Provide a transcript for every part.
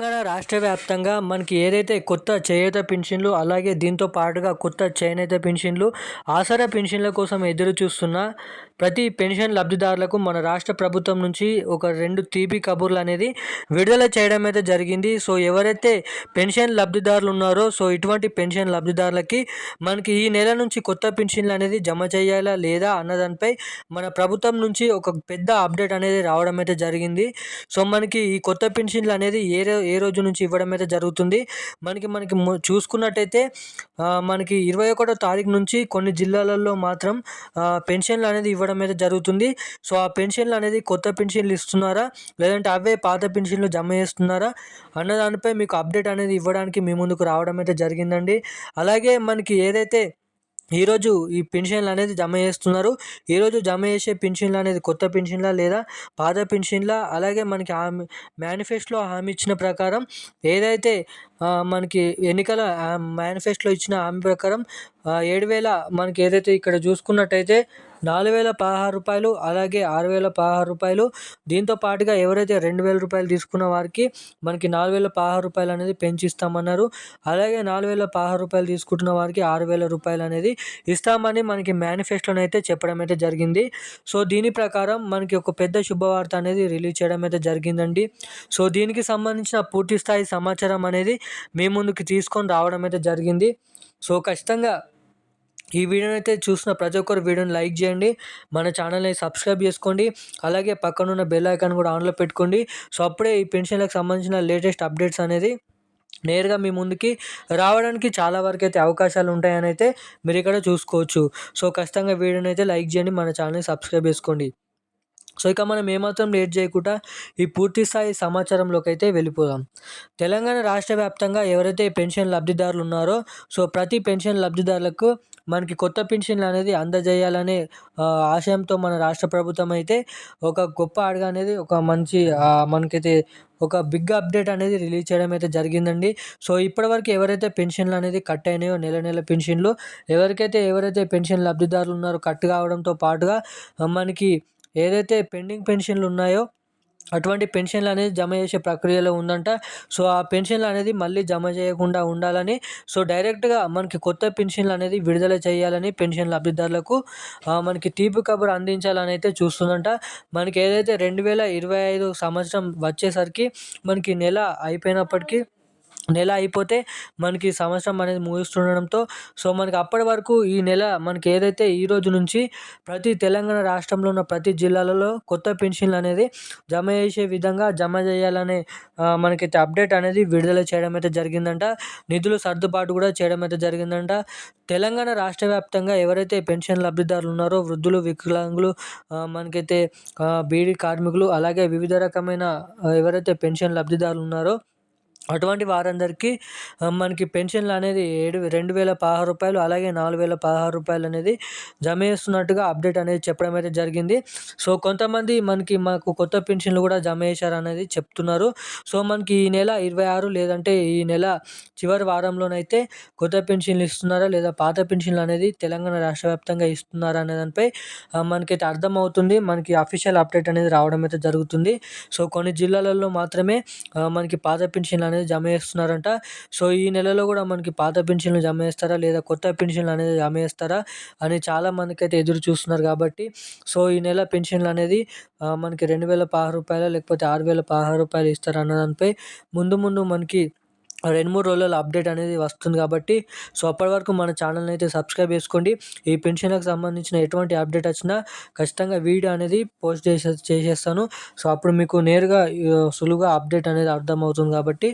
తెలంగాణ రాష్ట్ర వ్యాప్తంగా మనకి ఏదైతే కొత్త చేయూత పింఛన్లు, అలాగే దీంతో పాటుగా కొత్త చేనేత పింఛన్లు, ఆసరా పింఛన్ల కోసం ఎదురు చూస్తున్న ప్రతి పెన్షన్ లబ్ధిదారులకు మన రాష్ట్ర ప్రభుత్వం నుంచి ఒక 2 తీపి కబుర్లు అనేది విడుదల చేయడం అయితే జరిగింది. సో ఎవరైతే పెన్షన్ లబ్ధిదారులు ఉన్నారో ఇటువంటి పెన్షన్ లబ్ధిదారులకి మనకి ఈ నెల నుంచి కొత్త పెన్షన్లు అనేది జమ చేయాలా లేదా అన్న దానిపై మన ప్రభుత్వం నుంచి ఒక పెద్ద అప్డేట్ అనేది రావడం అయితే జరిగింది. సో మనకి ఈ కొత్త పెన్షన్లు అనేది ఏ రోజు నుంచి ఇవ్వడం అయితే జరుగుతుంది. మనకి చూసుకున్నట్టయితే మనకి 21వ తారీఖు నుంచి కొన్ని జిల్లాలలో మాత్రం పెన్షన్లు అనేది ఇవ్వడం అయితే జరుగుతుంది. సో ఆ పెన్షన్లు అనేది కొత్త పెన్షన్లు ఇస్తున్నారా, లేదంటే అవే పాత పెన్షన్లు జమ చేస్తున్నారా అన్న దానిపై మీకు అప్డేట్ అనేది ఇవ్వడానికి మీ ముందుకు రావడం అయితే జరిగిందండి. అలాగే మనకి ఏదైతే ఈరోజు ఈ పెన్షన్లు అనేది జమ చేస్తున్నారు. ఈరోజు జమ చేసే పెన్షన్లు అనేది కొత్త పెన్షన్లా లేదా పాత పెన్షన్లా, అలాగే మనకి మేనిఫెస్టోలో హామీ ఇచ్చిన ప్రకారం ఏదైతే మనకి ఎన్నికల మేనిఫెస్టోలో ఇచ్చిన హామీ ప్రకారం 7,000 మనకి ఏదైతే ఇక్కడ చూసుకున్నట్టయితే 4,016 రూపాయలు, అలాగే 6,016 రూపాయలు. దీంతో పాటుగా ఎవరైతే 2,000 రూపాయలు తీసుకున్న వారికి మనకి 4,016 రూపాయలు అనేది పెంచిస్తామన్నారు. అలాగే 4,016 రూపాయలు తీసుకుంటున్న వారికి 6,000 రూపాయలు అనేది ఇస్తామని మనకి మేనిఫెస్టోలో అయితే చెప్పడం అయితే జరిగింది. సో దీని ప్రకారం మనకి ఒక పెద్ద శుభవార్త అనేది రిలీజ్ చేయడం అయితే జరిగిందండి. సో దీనికి సంబంధించిన పూర్తి స్థాయి సమాచారం అనేది మీ ముందుకు తీసుకొని రావడం అయితే జరిగింది. సో ఖచ్చితంగా ఈ వీడియోని అయితే చూసిన ప్రతి ఒక్కరు వీడియోని లైక్ చేయండి, మన ఛానల్ని సబ్స్క్రైబ్ చేసుకోండి, అలాగే పక్కనున్న బెల్ ఐకాన్ కూడా ఆన్లో పెట్టుకోండి. సో అప్పుడే ఈ పెన్షన్లకు సంబంధించిన లేటెస్ట్ అప్డేట్స్ అనేది నేరుగా మీ ముందుకి రావడానికి చాలా వరకు అయితే అవకాశాలు ఉంటాయని అయితే మీరు ఇక్కడ చూసుకోవచ్చు. సో ఖచ్చితంగా వీడియోని అయితే లైక్ చేయండి, మన ఛానల్ని సబ్స్క్రైబ్ చేసుకోండి. సో ఇక మనం ఏమాత్రం లేట్ చేయకుండా ఈ పూర్తి స్థాయి సమాచారంలోకి అయితే వెళ్ళిపోదాం. తెలంగాణ రాష్ట్ర వ్యాప్తంగా ఎవరైతే పెన్షన్ లబ్ధిదారులు ఉన్నారో ప్రతి పెన్షన్ లబ్ధిదారులకు మనకి కొత్త పెన్షన్లు అనేది అందజేయాలనే ఆశయంతో మన రాష్ట్ర ప్రభుత్వం అయితే ఒక గొప్ప అడుగు అనేది ఒక మంచి మనకైతే ఒక బిగ్ అప్డేట్ అనేది రిలీజ్ చేయడం అయితే జరిగిందండి. సో ఇప్పటివరకు ఎవరైతే పెన్షన్లు అనేది కట్ అయినాయో నెల పెన్షన్లు ఎవరైతే పెన్షన్ లబ్ధిదారులు ఉన్నారో కట్ కావడంతో పాటుగా మనకి ఏదైతే పెండింగ్ పెన్షన్లు ఉన్నాయో అటువంటి పెన్షన్లు అనేది జమ చేసే ప్రక్రియలో ఉందంట. సో ఆ పెన్షన్లు అనేది మళ్ళీ జమ చేయకుండా ఉండాలని, డైరెక్ట్గా మనకి కొత్త పెన్షన్లు అనేది విడుదల చేయాలని పెన్షన్ లబ్ధిదారులకు మనకి తీపి కబురు అందించాలని అయితే చూస్తుందంట. మనకి ఏదైతే 2025 సంవత్సరం వచ్చేసరికి మనకి నెల అయిపోతే మనకి సంవత్సరం అనేది ముగుస్తుండడంతో మనకి అప్పటి వరకు ఈ నెల మనకి ఏదైతే ఈ రోజు నుంచి ప్రతి తెలంగాణ రాష్ట్రంలో ఉన్న ప్రతి జిల్లాలలో కొత్త పెన్షన్లు అనేది జమ చేసే విధంగా జమ చేయాలనే మనకైతే అప్డేట్ అనేది విడుదల చేయడం అయితే జరిగిందంట. నిధులు సర్దుబాటు కూడా చేయడం అయితే జరిగిందంట. తెలంగాణ రాష్ట్ర వ్యాప్తంగా ఎవరైతే పెన్షన్ లబ్ధిదారులు ఉన్నారో వృద్ధులు, వికలాంగులు, మనకైతే బీడీ కార్మికులు, అలాగే వివిధ రకమైన ఎవరైతే పెన్షన్ లబ్ధిదారులు ఉన్నారో అటువంటి వారందరికీ మనకి పెన్షన్లు అనేది 2,016 రూపాయలు, అలాగే 4,016 రూపాయలు అనేది జమ చేస్తున్నట్టుగా అప్డేట్ అనేది చెప్పడం అయితే జరిగింది. సో కొంతమంది మాకు కొత్త పెన్షన్లు కూడా జమ చేశారు అనేది చెప్తున్నారు. సో మనకి ఈ నెల 26 లేదంటే ఈ నెల చివరి వారంలోనైతే కొత్త పెన్షన్లు ఇస్తున్నారా లేదా పాత పెన్షన్లు అనేది తెలంగాణ రాష్ట్ర వ్యాప్తంగా ఇస్తున్నారా అనే దానిపై మనకైతే అర్థమవుతుంది. మనకి అఫీషియల్ అప్డేట్ అనేది రావడం అయితే జరుగుతుంది. సో కొన్ని జిల్లాలలో మాత్రమే మనకి పాత పెన్షన్లు అనేది జమ చేస్తున్నారంట. సో ఈ నెలలో కూడా మనకి పాత పెన్షన్లు జమ చేస్తారా లేదా కొత్త పెన్షన్లు అనేది జమ చేస్తారా అని చాలా మందికి అయితే ఎదురు చూస్తున్నారు. కాబట్టి సో ఈ నెల పెన్షన్లు అనేది మనకి 2,016 రూపాయలు లేకపోతే 6,016 రూపాయలు ఇస్తారు అన్న దానిపై ముందు మనకి 2-3 రోజులలో అప్డేట్ అనేది వస్తుంది. కాబట్టి సో అప్పటి వరకు మన ఛానల్ని అయితే సబ్స్క్రైబ్ చేసుకోండి. ఈ పెన్షన్లకు సంబంధించిన ఎటువంటి అప్డేట్ వచ్చినా ఖచ్చితంగా వీడియో అనేది పోస్ట్ చేసేస్తాను. సో అప్పుడు మీకు నేరుగా సులువుగా అప్డేట్ అనేది అర్థమవుతుంది కాబట్టి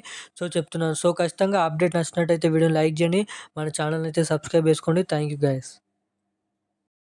చెప్తున్నాను. సో ఖచ్చితంగా అప్డేట్ నచ్చినట్టయితే వీడియోని లైక్ చేయండి, మన ఛానల్ని అయితే సబ్స్క్రైబ్ చేసుకోండి. Thank you guys.